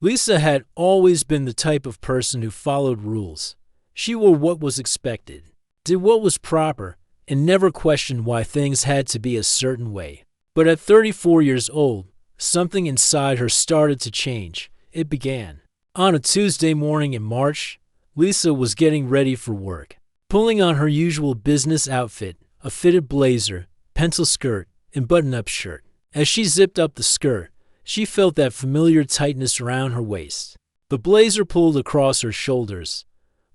Lisa had always been the type of person who followed rules. She wore what was expected, did what was proper, and never questioned why things had to be a certain way. But at 34 years old, something inside her started to change. It began. On a Tuesday morning in March, Lisa was getting ready for work, pulling on her usual business outfit, a fitted blazer, pencil skirt, and button-up shirt. As she zipped up the skirt, she felt that familiar tightness around her waist. The blazer pulled across her shoulders.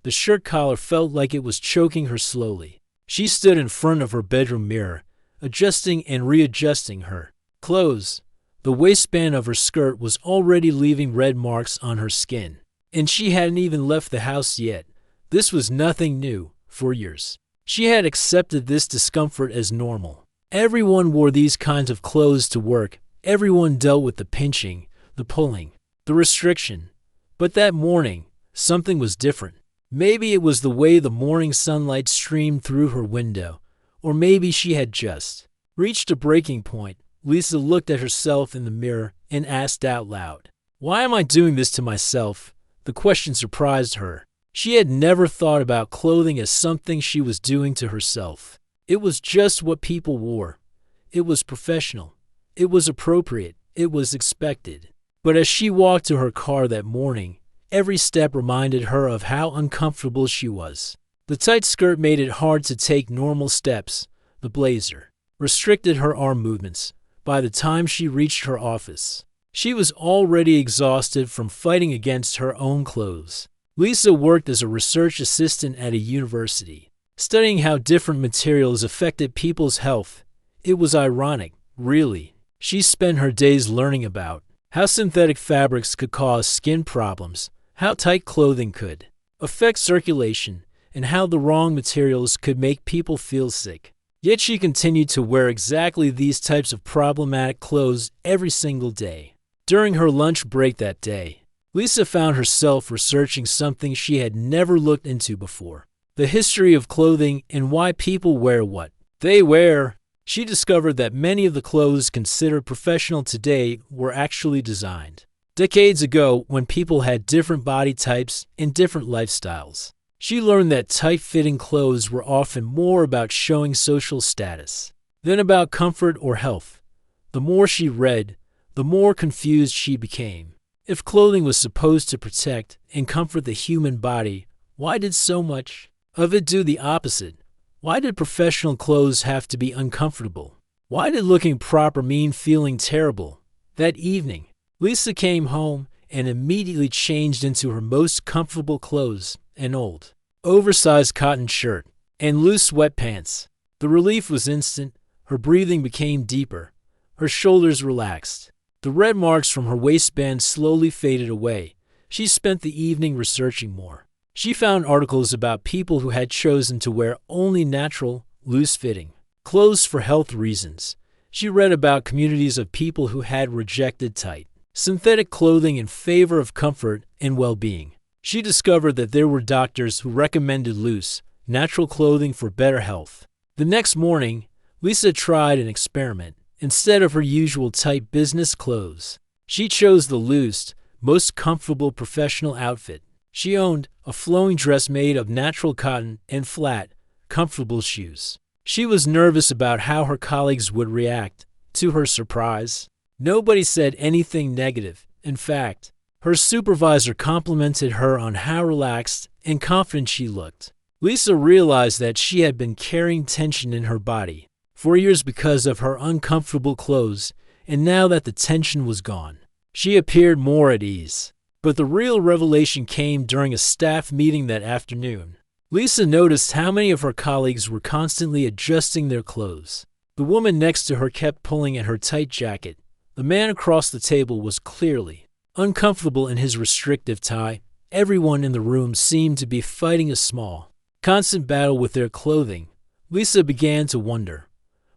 The shirt collar felt like it was choking her slowly. She stood in front of her bedroom mirror, adjusting and readjusting her clothes. The waistband of her skirt was already leaving red marks on her skin, and she hadn't even left the house yet. This was nothing new. For years, she had accepted this discomfort as normal. Everyone wore these kinds of clothes to work. Everyone dealt with the pinching, the pulling, the restriction. But that morning, something was different. Maybe it was the way the morning sunlight streamed through her window, or maybe she had just reached a breaking point. Lisa looked at herself in the mirror and asked out loud, "Why am I doing this to myself?" The question surprised her. She had never thought about clothing as something she was doing to herself. It was just what people wore. It was professional. It was appropriate. It was expected. But as she walked to her car that morning, every step reminded her of how uncomfortable she was. The tight skirt made it hard to take normal steps. The blazer restricted her arm movements. By the time she reached her office, she was already exhausted from fighting against her own clothes. Lisa worked as a research assistant at a university, studying how different materials affected people's health. It was ironic, really. She spent her days learning about how synthetic fabrics could cause skin problems, how tight clothing could affect circulation, and how the wrong materials could make people feel sick. Yet she continued to wear exactly these types of problematic clothes every single day. During her lunch break that day, Lisa found herself researching something she had never looked into before: the history of clothing and why people wear what they wear. She discovered that many of the clothes considered professional today were actually designed decades ago when people had different body types and different lifestyles. She learned that tight-fitting clothes were often more about showing social status than about comfort or health. The more she read, the more confused she became. If clothing was supposed to protect and comfort the human body, why did so much of it do the opposite? Why did professional clothes have to be uncomfortable? Why did looking proper mean feeling terrible? That evening, Lisa came home and immediately changed into her most comfortable clothes: an old, oversized cotton shirt and loose sweatpants. The relief was instant. Her breathing became deeper. Her shoulders relaxed. The red marks from her waistband slowly faded away. She spent the evening researching more. She found articles about people who had chosen to wear only natural, loose-fitting clothes for health reasons. She read about communities of people who had rejected tight, synthetic clothing in favor of comfort and well-being. She discovered that there were doctors who recommended loose, natural clothing for better health. The next morning, Lisa tried an experiment. Instead of her usual tight business clothes, she chose the loose, most comfortable professional outfit. She owned a flowing dress made of natural cotton and flat, comfortable shoes. She was nervous about how her colleagues would react. To her surprise, nobody said anything negative. In fact, her supervisor complimented her on how relaxed and confident she looked. Lisa realized that she had been carrying tension in her body for years because of her uncomfortable clothes, and now that the tension was gone, she appeared more at ease. But the real revelation came during a staff meeting that afternoon. Lisa noticed how many of her colleagues were constantly adjusting their clothes. The woman next to her kept pulling at her tight jacket. The man across the table was clearly uncomfortable in his restrictive tie. Everyone in the room seemed to be fighting a small, constant battle with their clothing. Lisa began to wonder,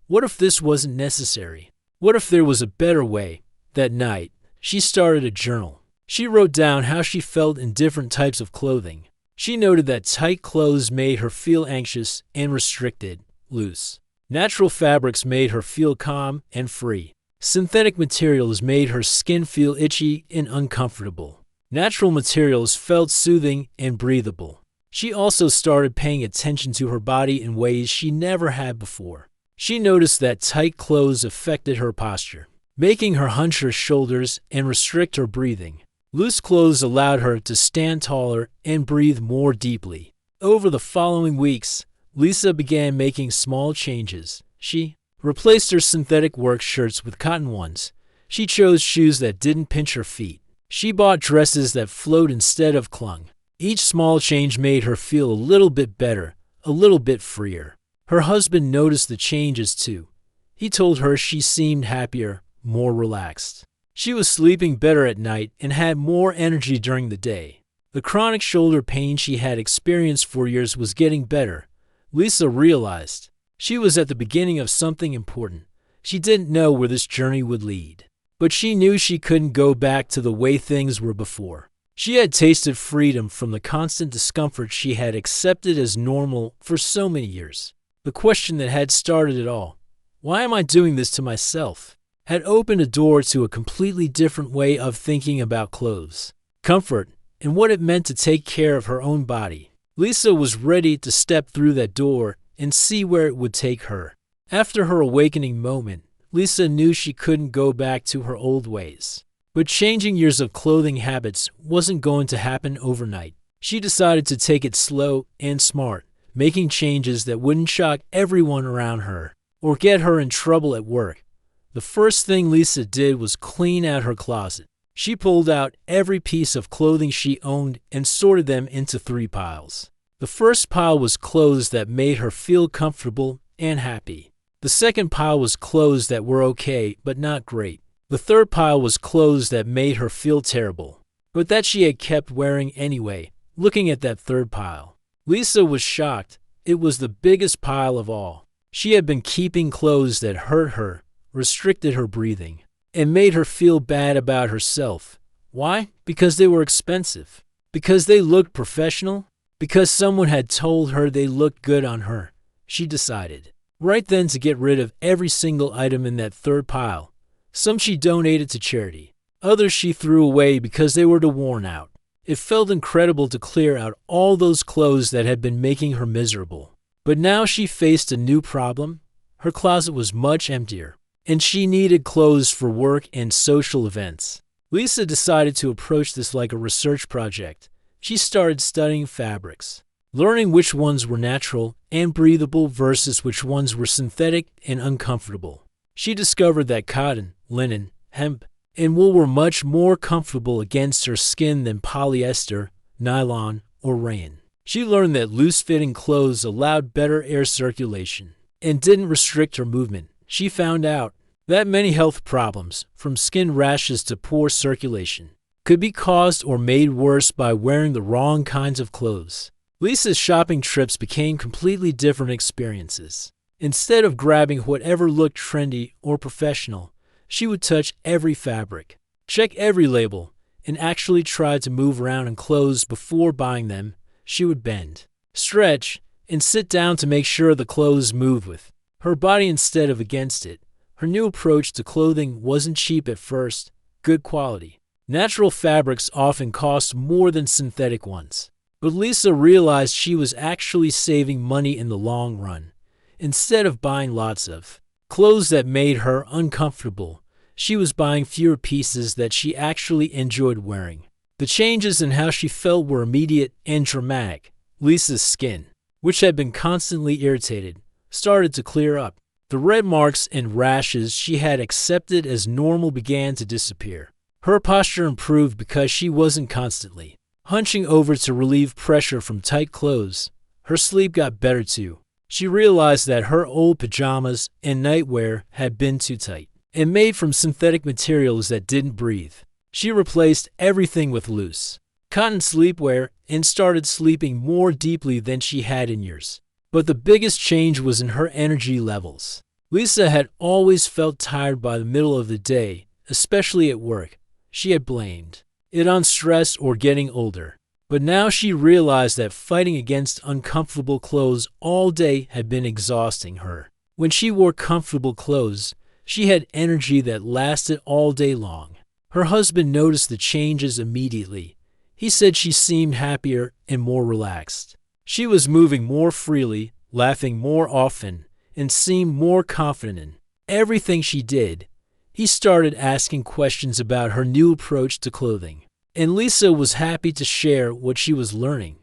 what if this wasn't necessary? What if there was a better way? That night, she started a journal. She wrote down how she felt in different types of clothing. She noted that tight clothes made her feel anxious and restricted. Loose, natural fabrics made her feel calm and free. Synthetic materials made her skin feel itchy and uncomfortable. Natural materials felt soothing and breathable. She also started paying attention to her body in ways she never had before. She noticed that tight clothes affected her posture, making her hunch her shoulders and restrict her breathing. Loose clothes allowed her to stand taller and breathe more deeply. Over the following weeks, Lisa began making small changes. She replaced her synthetic work shirts with cotton ones. She chose shoes that didn't pinch her feet. She bought dresses that flowed instead of clung. Each small change made her feel a little bit better, a little bit freer. Her husband noticed the changes too. He told her she seemed happier, more relaxed. She was sleeping better at night and had more energy during the day. The chronic shoulder pain she had experienced for years was getting better. Lisa realized she was at the beginning of something important. She didn't know where this journey would lead, but she knew she couldn't go back to the way things were before. She had tasted freedom from the constant discomfort she had accepted as normal for so many years. The question that had started it all, why am I doing this to myself, had opened a door to a completely different way of thinking about clothes, comfort, and what it meant to take care of her own body. Lisa was ready to step through that door and see where it would take her. After her awakening moment, Lisa knew she couldn't go back to her old ways. But changing years of clothing habits wasn't going to happen overnight. She decided to take it slow and smart, making changes that wouldn't shock everyone around her or get her in trouble at work. The first thing Lisa did was clean out her closet. She pulled out every piece of clothing she owned and sorted them into 3 piles. The first pile was clothes that made her feel comfortable and happy. The second pile was clothes that were okay but not great. The third pile was clothes that made her feel terrible, but that she had kept wearing anyway. Looking at that third pile, Lisa was shocked. It was the biggest pile of all. She had been keeping clothes that hurt her, restricted her breathing, and made her feel bad about herself. Why? Because they were expensive. Because they looked professional. Because someone had told her they looked good on her. She decided right then to get rid of every single item in that third pile. Some she donated to charity. Others she threw away because they were too worn out. It felt incredible to clear out all those clothes that had been making her miserable. But now she faced a new problem. Her closet was much emptier, and she needed clothes for work and social events. Lisa decided to approach this like a research project. She started studying fabrics, learning which ones were natural and breathable versus which ones were synthetic and uncomfortable. She discovered that cotton, linen, hemp, and wool were much more comfortable against her skin than polyester, nylon, or rayon. She learned that loose-fitting clothes allowed better air circulation and didn't restrict her movement. She found out that many health problems, from skin rashes to poor circulation, could be caused or made worse by wearing the wrong kinds of clothes. Lisa's shopping trips became completely different experiences. Instead of grabbing whatever looked trendy or professional, she would touch every fabric, check every label, and actually try to move around in clothes before buying them. She would bend, stretch, and sit down to make sure the clothes moved with her body instead of against it. Her new approach to clothing wasn't cheap at first, good quality. Natural fabrics often cost more than synthetic ones, but Lisa realized she was actually saving money in the long run. Instead of buying lots of clothes that made her uncomfortable, she was buying fewer pieces that she actually enjoyed wearing. The changes in how she felt were immediate and dramatic. Lisa's skin, which had been constantly irritated, started to clear up. The red marks and rashes she had accepted as normal began to disappear. Her posture improved because she wasn't constantly hunching over to relieve pressure from tight clothes. Her sleep got better too. She realized that her old pajamas and nightwear had been too tight and made from synthetic materials that didn't breathe. She replaced everything with loose cotton sleepwear and started sleeping more deeply than she had in years. But the biggest change was in her energy levels. Lisa had always felt tired by the middle of the day, especially at work. She had blamed it on stress or getting older. But now she realized that fighting against uncomfortable clothes all day had been exhausting her. When she wore comfortable clothes, She had energy that lasted all day long. Her husband noticed the changes immediately. He said she seemed happier and more relaxed. She was moving more freely, laughing more often, and seemed more confident in everything she did. He started asking questions about her new approach to clothing, and Lisa was happy to share what she was learning.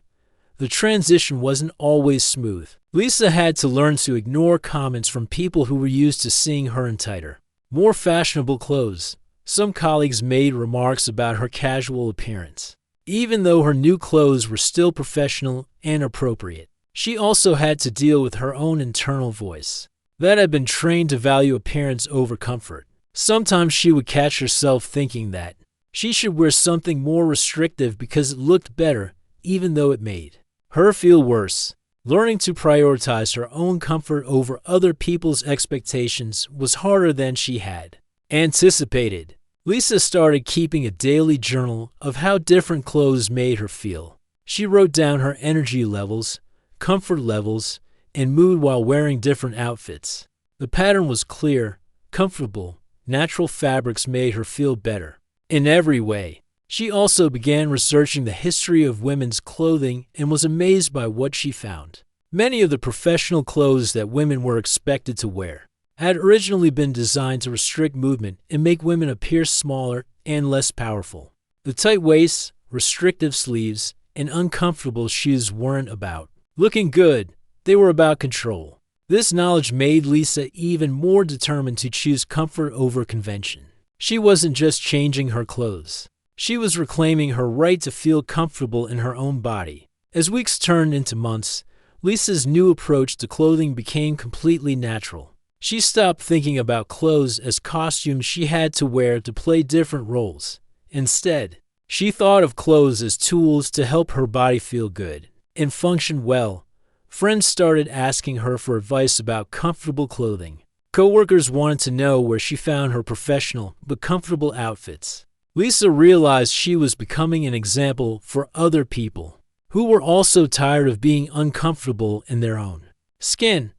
The transition wasn't always smooth. Lisa had to learn to ignore comments from people who were used to seeing her in tighter, more fashionable clothes. Some colleagues made remarks about her casual appearance, even though her new clothes were still professional and appropriate. She also had to deal with her own internal voice that had been trained to value appearance over comfort. Sometimes she would catch herself thinking that she should wear something more restrictive because it looked better, even though it made her feel worse. Learning to prioritize her own comfort over other people's expectations was harder than she had anticipated. Lisa started keeping a daily journal of how different clothes made her feel. She wrote down her energy levels, comfort levels, and mood while wearing different outfits. The pattern was clear, comfortable, natural fabrics made her feel better in every way. She also began researching the history of women's clothing and was amazed by what she found. Many of the professional clothes that women were expected to wear had originally been designed to restrict movement and make women appear smaller and less powerful. The tight waists, restrictive sleeves, and uncomfortable shoes weren't about looking good, they were about control. This knowledge made Lisa even more determined to choose comfort over convention. She wasn't just changing her clothes. She was reclaiming her right to feel comfortable in her own body. As weeks turned into months, Lisa's new approach to clothing became completely natural. She stopped thinking about clothes as costumes she had to wear to play different roles. Instead, she thought of clothes as tools to help her body feel good and function well. Friends started asking her for advice about comfortable clothing. Coworkers wanted to know where she found her professional but comfortable outfits. Lisa realized she was becoming an example for other people who were also tired of being uncomfortable in their own skin.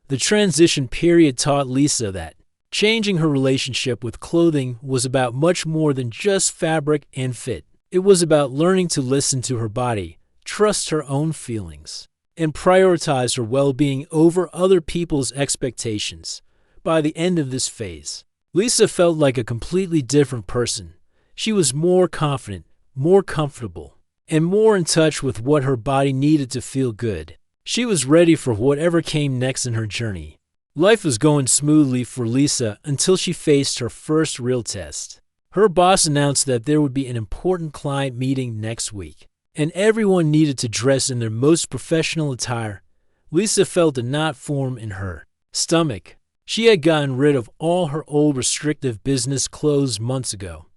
The transition period taught Lisa that changing her relationship with clothing was about much more than just fabric and fit. It was about learning to listen to her body, trust her own feelings, and prioritize her well-being over other people's expectations. By the end of this phase, Lisa felt like a completely different person. She was more confident, more comfortable, and more in touch with what her body needed to feel good. She was ready for whatever came next in her journey. Life was going smoothly for Lisa until she faced her first real test. Her boss announced that there would be an important client meeting next week, and everyone needed to dress in their most professional attire. Lisa felt a knot form in her stomach. She had gotten rid of all her old restrictive business clothes months ago.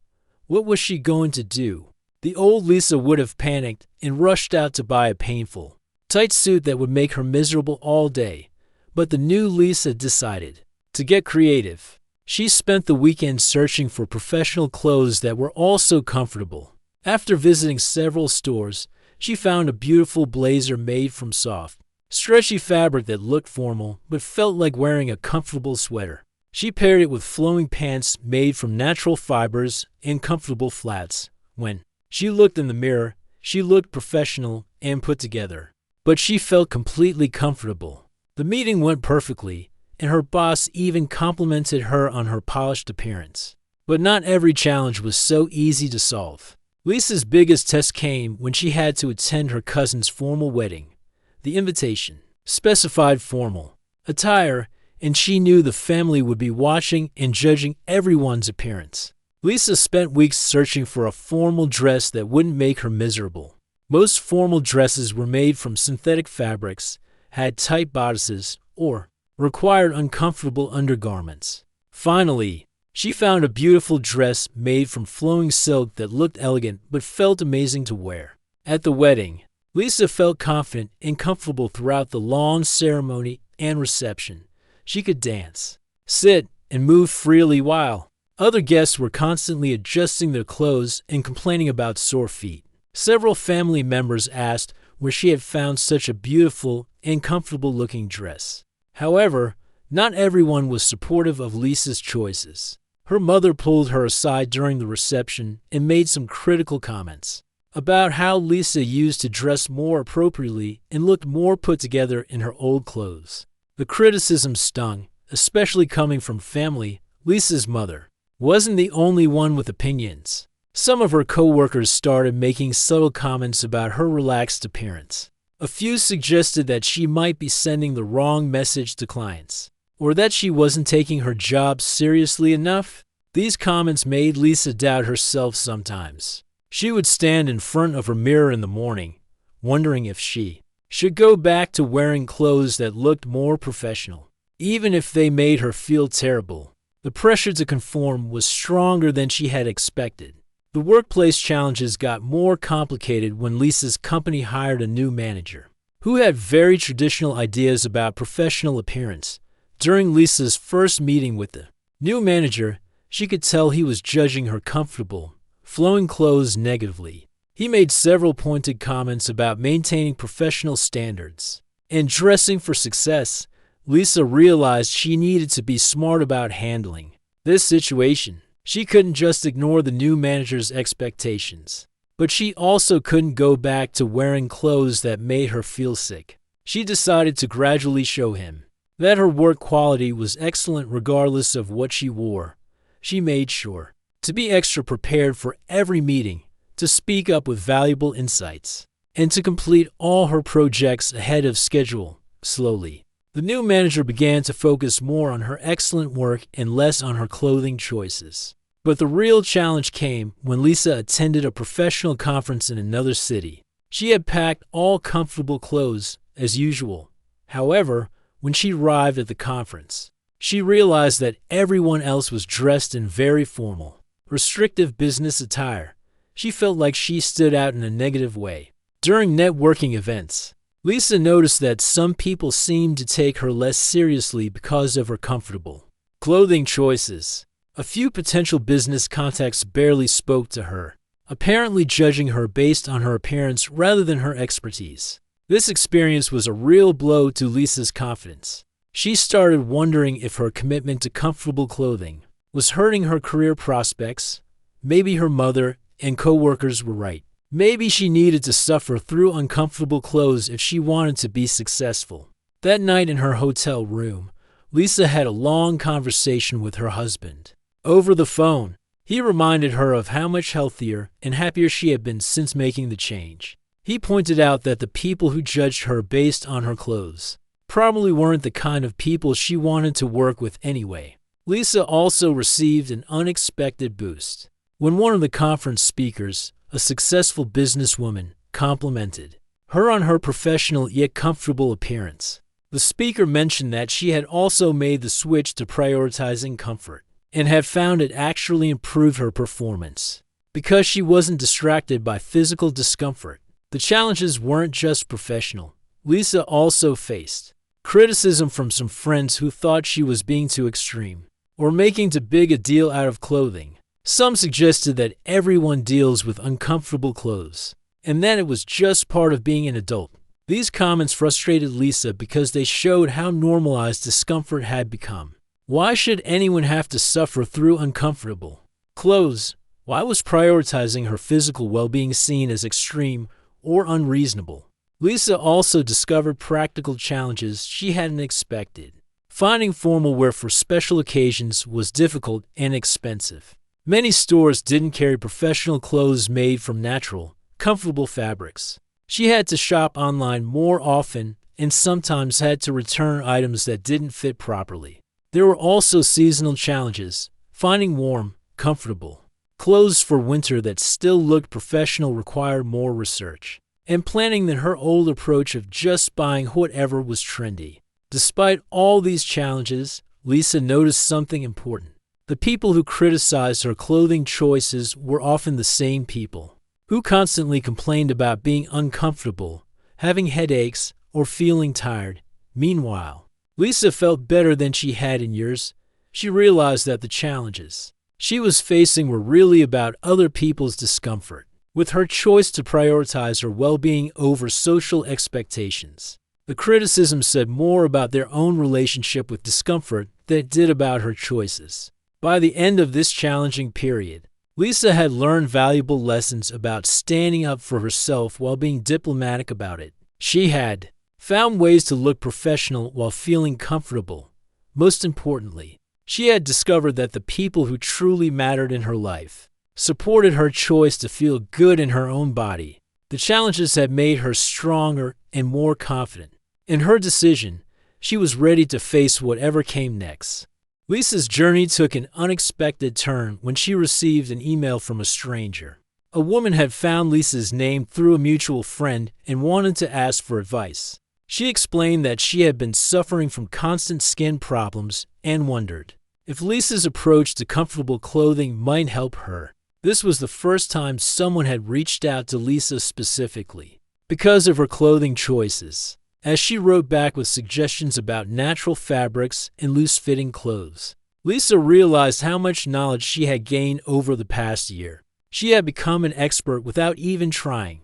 What was she going to do? The old Lisa would have panicked and rushed out to buy a painful, tight suit that would make her miserable all day. But the new Lisa decided to get creative. She spent the weekend searching for professional clothes that were also comfortable. After visiting several stores, she found a beautiful blazer made from soft, stretchy fabric that looked formal but felt like wearing a comfortable sweater. She paired it with flowing pants made from natural fibers and comfortable flats. When she looked in the mirror, she looked professional and put together, but she felt completely comfortable. The meeting went perfectly, and her boss even complimented her on her polished appearance. But not every challenge was so easy to solve. Lisa's biggest test came when she had to attend her cousin's formal wedding. The invitation specified formal attire, and she knew the family would be watching and judging everyone's appearance. Lisa spent weeks searching for a formal dress that wouldn't make her miserable. Most formal dresses were made from synthetic fabrics, had tight bodices, or required uncomfortable undergarments. Finally, she found a beautiful dress made from flowing silk that looked elegant but felt amazing to wear. At the wedding, Lisa felt confident and comfortable throughout the long ceremony and reception. She could dance, sit, and move freely while other guests were constantly adjusting their clothes and complaining about sore feet. Several family members asked where she had found such a beautiful and comfortable-looking dress. However, Not everyone was supportive of Lisa's choices. Her mother pulled her aside during the reception and made some critical comments about how Lisa used to dress more appropriately and looked more put together in her old clothes. The criticism stung, especially coming from family. Lisa's mother wasn't the only one with opinions. Some of her co-workers started making subtle comments about her relaxed appearance. A few suggested that she might be sending the wrong message to clients, or that she wasn't taking her job seriously enough. These comments made Lisa doubt herself sometimes. She would stand in front of her mirror in the morning, wondering if she should go back to wearing clothes that looked more professional, even if they made her feel terrible. The pressure to conform was stronger than she had expected. The workplace challenges got more complicated when Lisa's company hired a new manager who had very traditional ideas about professional appearance. During Lisa's first meeting with the new manager, she could tell he was judging her comfortable, flowing clothes negatively. He made several pointed comments about maintaining professional standards and dressing for success. Lisa realized she needed to be smart about handling this situation. She couldn't just ignore the new manager's expectations, but she also couldn't go back to wearing clothes that made her feel sick. She decided to gradually show him that her work quality was excellent regardless of what she wore. She made sure to be extra prepared for every meeting, to speak up with valuable insights, and to complete all her projects ahead of schedule. Slowly, the new manager began to focus more on her excellent work and less on her clothing choices. But the real challenge came when Lisa attended a professional conference in another city. She had packed all comfortable clothes, as usual. However, when she arrived at the conference, she realized that everyone else was dressed in very formal, restrictive business attire. She felt like she stood out in a negative way. During networking events, Lisa noticed that some people seemed to take her less seriously because of her comfortable clothing choices. A few potential business contacts barely spoke to her, apparently judging her based on her appearance rather than her expertise. This experience was a real blow to Lisa's confidence. She started wondering if her commitment to comfortable clothing was hurting her career prospects. Maybe her mother and co-workers were right. Maybe she needed to suffer through uncomfortable clothes if she wanted to be successful. That night in her hotel room, Lisa had a long conversation with her husband. Over the phone, he reminded her of how much healthier and happier she had been since making the change. He pointed out that the people who judged her based on her clothes probably weren't the kind of people she wanted to work with anyway. Lisa also received an unexpected boost when one of the conference speakers, a successful businesswoman, complimented her on her professional yet comfortable appearance. The speaker mentioned that she had also made the switch to prioritizing comfort and had found it actually improved her performance because she wasn't distracted by physical discomfort. The challenges weren't just professional. Lisa also faced criticism from some friends who thought she was being too extreme or making too big a deal out of clothing. Some suggested that everyone deals with uncomfortable clothes and that it was just part of being an adult. These comments frustrated Lisa because they showed how normalized discomfort had become. Why should anyone have to suffer through uncomfortable clothes? Why was prioritizing her physical well-being seen as extreme or unreasonable? Lisa also discovered practical challenges she hadn't expected. Finding formal wear for special occasions was difficult and expensive. Many stores didn't carry professional clothes made from natural, comfortable fabrics. She had to shop online more often and sometimes had to return items that didn't fit properly. There were also seasonal challenges. Finding warm, comfortable clothes for winter that still looked professional required more research and planning than her old approach of just buying whatever was trendy. Despite all these challenges, Lisa noticed something important. The people who criticized her clothing choices were often the same people who constantly complained about being uncomfortable, having headaches, or feeling tired. Meanwhile, Lisa felt better than she had in years. She realized that the challenges she was facing were really about other people's discomfort. With her choice to prioritize her well-being over social expectations, The criticism said more about their own relationship with discomfort than it did about her choices. By the end of this challenging period, Lisa had learned valuable lessons about standing up for herself while being diplomatic about it. She had found ways to look professional while feeling comfortable. Most importantly, she had discovered that the people who truly mattered in her life supported her choice to feel good in her own body. The challenges had made her stronger and more confident. In her decision, she was ready to face whatever came next. Lisa's journey took an unexpected turn when she received an email from a stranger. A woman had found Lisa's name through a mutual friend and wanted to ask for advice. She explained that she had been suffering from constant skin problems and wondered if Lisa's approach to comfortable clothing might help her. This was the first time someone had reached out to Lisa specifically because of her clothing choices, as she wrote back with suggestions about natural fabrics and loose-fitting clothes. Lisa realized how much knowledge she had gained over the past year. She had become an expert without even trying.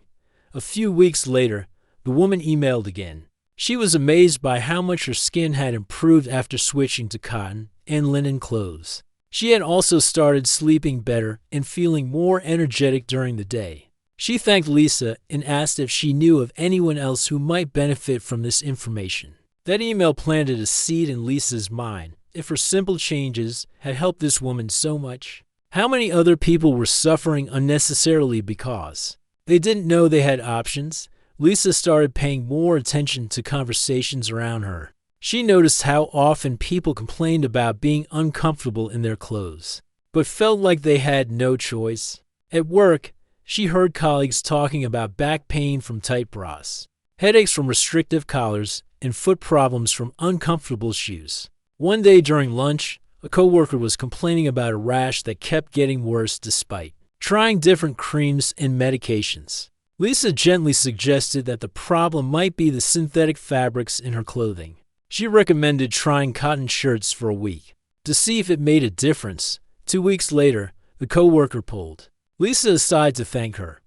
A few weeks later, the woman emailed again. She was amazed by how much her skin had improved after switching to cotton and linen clothes. She had also started sleeping better and feeling more energetic during the day. She thanked Lisa and asked if she knew of anyone else who might benefit from this information. That email planted a seed in Lisa's mind. If her simple changes had helped this woman so much, how many other people were suffering unnecessarily because they didn't know they had options? Lisa started paying more attention to conversations around her. She noticed how often people complained about being uncomfortable in their clothes, but felt like they had no choice. At work, she heard colleagues talking about back pain from tight bras, headaches from restrictive collars, and foot problems from uncomfortable shoes. One day during lunch, a coworker was complaining about a rash that kept getting worse despite trying different creams and medications. Lisa gently suggested that the problem might be the synthetic fabrics in her clothing. She recommended trying cotton shirts for a week to see if it made a difference. 2 weeks later, the coworker pulled Lisa aside to thank her.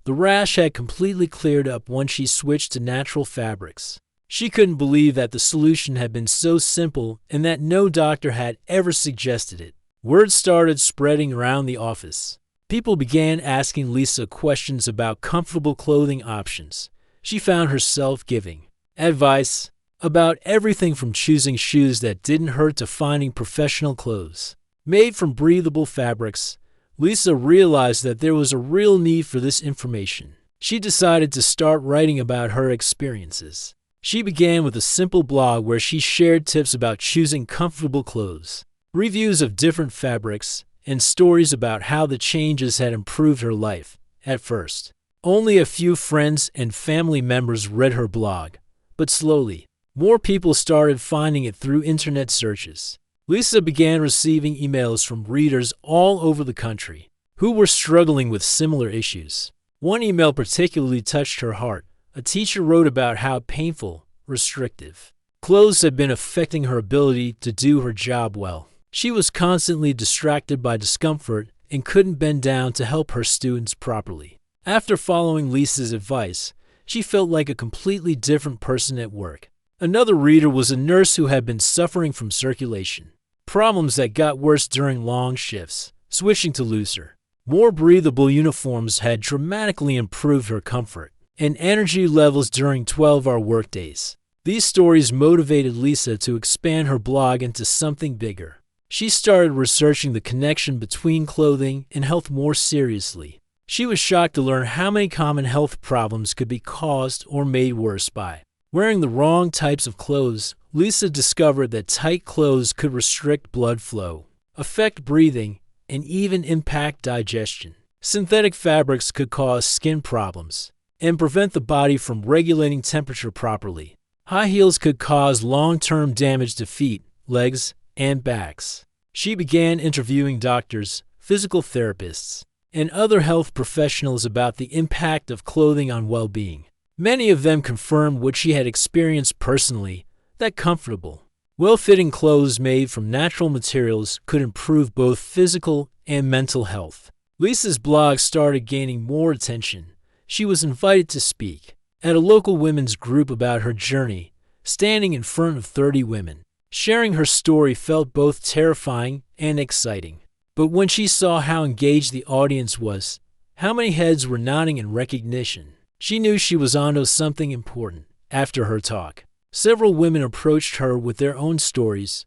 The rash had completely cleared up once she switched to natural fabrics. She couldn't believe that the solution had been so simple and that no doctor had ever suggested it. Word started spreading around the office. People began asking Lisa questions about comfortable clothing options. She found herself giving advice about everything from choosing shoes that didn't hurt to finding professional clothes made from breathable fabrics. Lisa realized that there was a real need for this information. She decided to start writing about her experiences. She began with a simple blog where she shared tips about choosing comfortable clothes, reviews of different fabrics, and stories about how the changes had improved her life. At first, only a few friends and family members read her blog, but slowly, more people started finding it through internet searches. Lisa began receiving emails from readers all over the country who were struggling with similar issues. One email particularly touched her heart. A teacher wrote about how painful, restrictive clothes had been affecting her ability to do her job well. She was constantly distracted by discomfort and couldn't bend down to help her students properly. After following Lisa's advice, she felt like a completely different person at work. Another reader was a nurse who had been suffering from circulation problems that got worse during long shifts. Switching to looser, more breathable uniforms had dramatically improved her comfort and energy levels during 12-hour workdays. These stories motivated Lisa to expand her blog into something bigger. She started researching the connection between clothing and health more seriously. She was shocked to learn how many common health problems could be caused or made worse by wearing the wrong types of clothes. Lisa discovered that tight clothes could restrict blood flow, affect breathing, and even impact digestion. Synthetic fabrics could cause skin problems and prevent the body from regulating temperature properly. High heels could cause long-term damage to feet, legs, and backs. She began interviewing doctors, physical therapists, and other health professionals about the impact of clothing on well-being. Many of them confirmed what she had experienced personally, that comfortable, well-fitting clothes made from natural materials could improve both physical and mental health. Lisa's blog started gaining more attention. She was invited to speak at a local women's group about her journey, standing in front of 30 women. Sharing her story felt both terrifying and exciting. But when she saw how engaged the audience was, how many heads were nodding in recognition, she knew she was onto something important. After her talk, several women approached her with their own stories.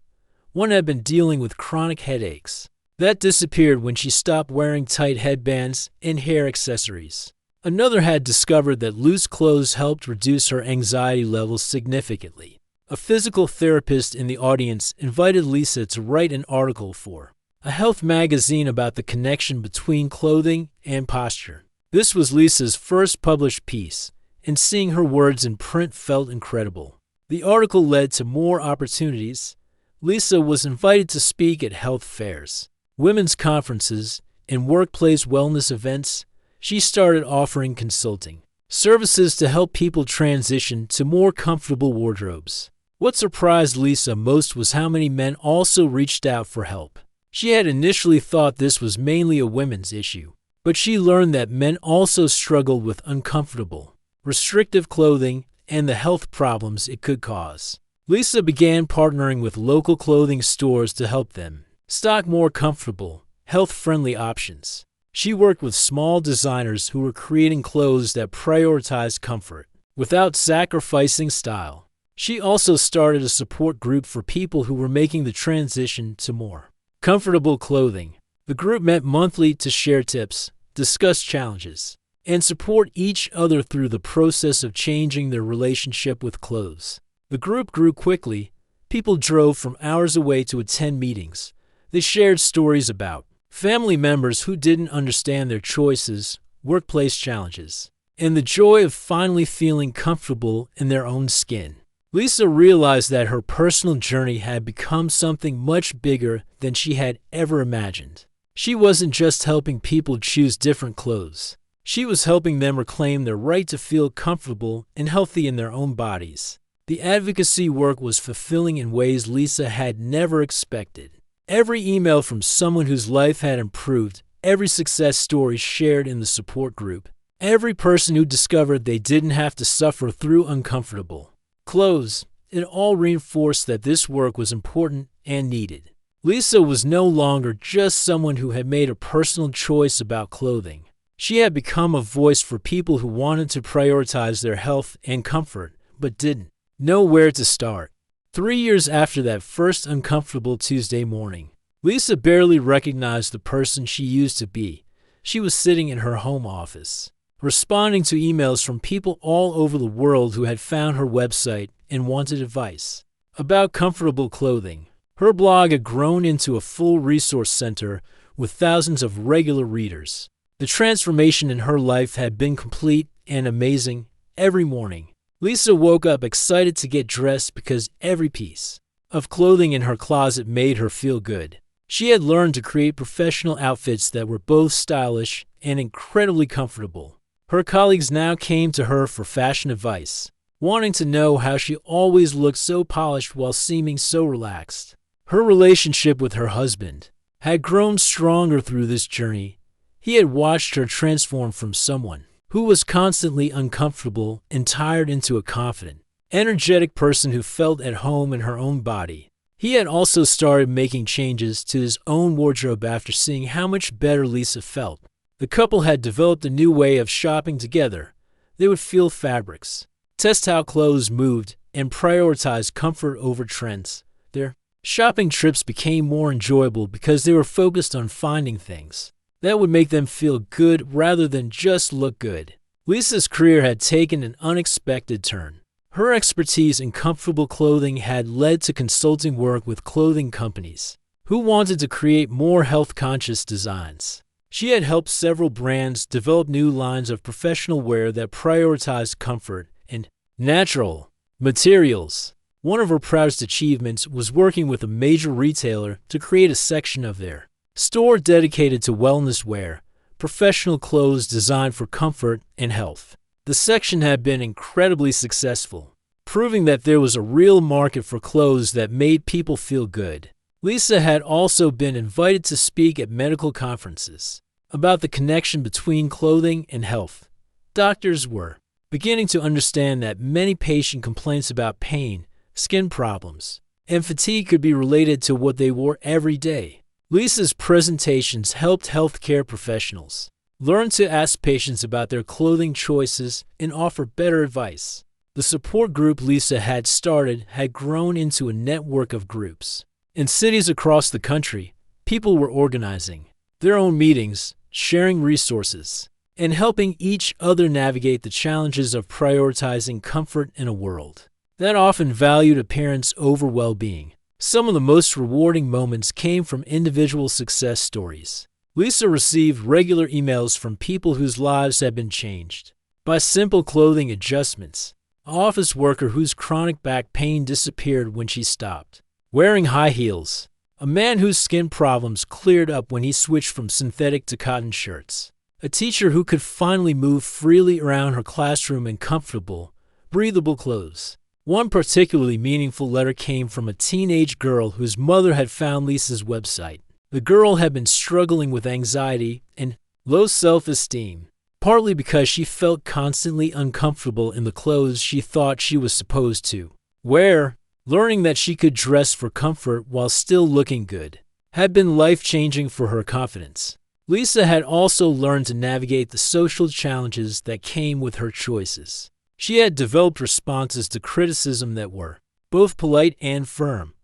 One had been dealing with chronic headaches. That disappeared when she stopped wearing tight headbands and hair accessories. Another had discovered that loose clothes helped reduce her anxiety levels significantly. A physical therapist in the audience invited Lisa to write an article for a health magazine about the connection between clothing and posture. This was Lisa's first published piece, and seeing her words in print felt incredible. The article led to more opportunities. Lisa was invited to speak at health fairs, women's conferences, and workplace wellness events. She started offering consulting services to help people transition to more comfortable wardrobes. What surprised Lisa most was how many men also reached out for help. She had initially thought this was mainly a women's issue, but she learned that men also struggled with uncomfortable, restrictive clothing and the health problems it could cause. Lisa began partnering with local clothing stores to help them stock more comfortable, health-friendly options. She worked with small designers who were creating clothes that prioritized comfort without sacrificing style. She also started a support group for people who were making the transition to more comfortable clothing. The group met monthly to share tips, discuss challenges, and support each other through the process of changing their relationship with clothes. The group grew quickly. People drove from hours away to attend meetings. They shared stories about family members who didn't understand their choices, workplace challenges, and the joy of finally feeling comfortable in their own skin. Lisa realized that her personal journey had become something much bigger than she had ever imagined. She wasn't just helping people choose different clothes. She was helping them reclaim their right to feel comfortable and healthy in their own bodies. The advocacy work was fulfilling in ways Lisa had never expected. Every email from someone whose life had improved, every success story shared in the support group, every person who discovered they didn't have to suffer through uncomfortable clothes, it all reinforced that this work was important and needed. Lisa was no longer just someone who had made a personal choice about clothing. She had become a voice for people who wanted to prioritize their health and comfort, but didn't know where to start. 3 years after that first uncomfortable Tuesday morning, Lisa barely recognized the person she used to be. She was sitting in her home office, responding to emails from people all over the world who had found her website and wanted advice about comfortable clothing. Her blog had grown into a full resource center with thousands of regular readers. The transformation in her life had been complete and amazing. Every morning, Lisa woke up excited to get dressed because every piece of clothing in her closet made her feel good. She had learned to create professional outfits that were both stylish and incredibly comfortable. Her colleagues now came to her for fashion advice, wanting to know how she always looked so polished while seeming so relaxed. Her relationship with her husband had grown stronger through this journey. He had watched her transform from someone who was constantly uncomfortable and tired into a confident, energetic person who felt at home in her own body. He had also started making changes to his own wardrobe after seeing how much better Lisa felt. The couple had developed a new way of shopping together. They would feel fabrics, test how clothes moved, and prioritize comfort over trends. Their shopping trips became more enjoyable because they were focused on finding things that would make them feel good rather than just look good. Lisa's career had taken an unexpected turn. Her expertise in comfortable clothing had led to consulting work with clothing companies who wanted to create more health-conscious designs. She had helped several brands develop new lines of professional wear that prioritized comfort and natural materials. One of her proudest achievements was working with a major retailer to create a section of their store dedicated to wellness wear, professional clothes designed for comfort and health. The section had been incredibly successful, proving that there was a real market for clothes that made people feel good. Lisa had also been invited to speak at medical conferences about the connection between clothing and health. Doctors were beginning to understand that many patient complaints about pain, skin problems, and fatigue could be related to what they wore every day. Lisa's presentations helped healthcare professionals learn to ask patients about their clothing choices and offer better advice. The support group Lisa had started had grown into a network of groups. In cities across the country, people were organizing their own meetings, sharing resources, and helping each other navigate the challenges of prioritizing comfort in a world that often valued appearance over well-being. Some of the most rewarding moments came from individual success stories. Lisa received regular emails from people whose lives had been changed by simple clothing adjustments. An office worker whose chronic back pain disappeared when she stopped wearing high heels. A man whose skin problems cleared up when he switched from synthetic to cotton shirts. A teacher who could finally move freely around her classroom in comfortable, breathable clothes. One particularly meaningful letter came from a teenage girl whose mother had found Lisa's website. The girl had been struggling with anxiety and low self-esteem, partly because she felt constantly uncomfortable in the clothes she thought she was supposed to wear. Learning that she could dress for comfort while still looking good had been life-changing for her confidence. Lisa had also learned to navigate the social challenges that came with her choices. She had developed responses to criticism that were both polite and firm.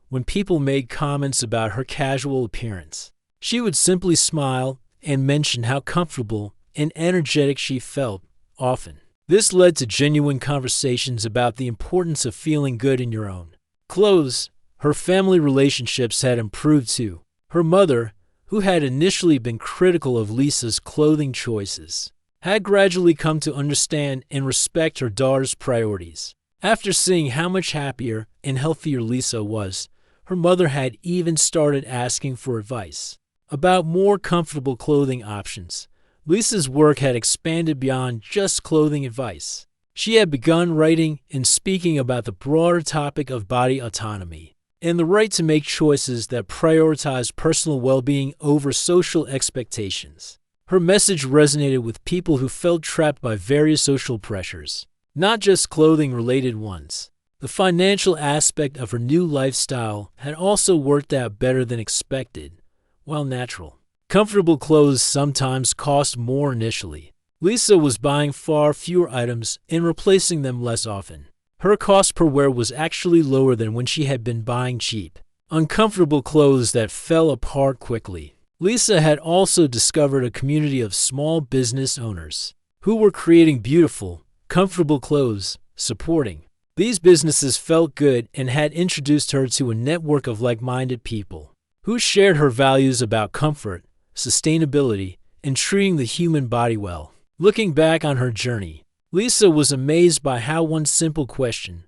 When people made comments about her casual appearance, she would simply smile and mention how comfortable and energetic she felt often. This led to genuine conversations about the importance of feeling good in your own clothes. Her family relationships had improved too. Her mother, who had initially been critical of Lisa's clothing choices, had gradually come to understand and respect her daughter's priorities. After seeing how much happier and healthier Lisa was, her mother had even started asking for advice about more comfortable clothing options. Lisa's work had expanded beyond just clothing advice. She had begun writing and speaking about the broader topic of body autonomy and the right to make choices that prioritize personal well-being over social expectations. Her message resonated with people who felt trapped by various social pressures, not just clothing-related ones. The financial aspect of her new lifestyle had also worked out better than expected, while natural. Comfortable clothes sometimes cost more initially. Lisa was buying far fewer items and replacing them less often. Her cost per wear was actually lower than when she had been buying cheap, uncomfortable clothes that fell apart quickly. Lisa had also discovered a community of small business owners who were creating beautiful, comfortable clothes, supporting. These businesses felt good and had introduced her to a network of like-minded people who shared her values about comfort, sustainability, and treating the human body well. Looking back on her journey, Lisa was amazed by how one simple question,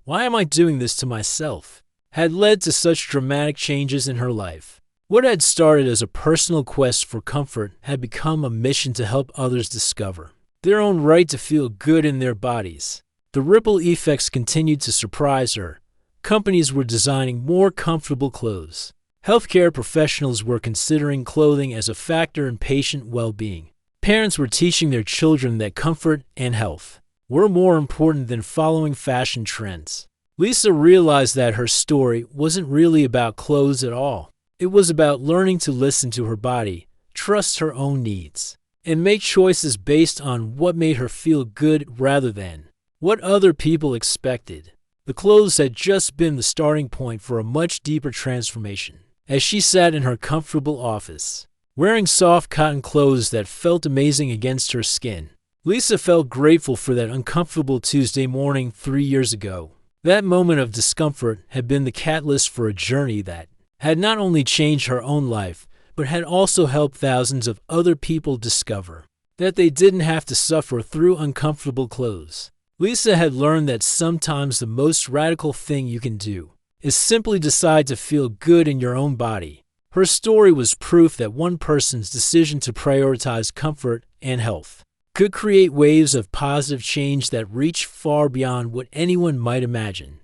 "Why am I doing this to myself?" had led to such dramatic changes in her life. What had started as a personal quest for comfort had become a mission to help others discover their own right to feel good in their bodies. The ripple effects continued to surprise her. Companies were designing more comfortable clothes. Healthcare professionals were considering clothing as a factor in patient well-being. Parents were teaching their children that comfort and health were more important than following fashion trends. Lisa realized that her story wasn't really about clothes at all. It was about learning to listen to her body, trust her own needs, and make choices based on what made her feel good rather than what other people expected. The clothes had just been the starting point for a much deeper transformation. As she sat in her comfortable office, wearing soft cotton clothes that felt amazing against her skin, Lisa felt grateful for that uncomfortable Tuesday morning 3 years ago. That moment of discomfort had been the catalyst for a journey that had not only changed her own life, but had also helped thousands of other people discover that they didn't have to suffer through uncomfortable clothes. Lisa had learned that sometimes the most radical thing you can do is simply decide to feel good in your own body. Her story was proof that one person's decision to prioritize comfort and health could create waves of positive change that reach far beyond what anyone might imagine.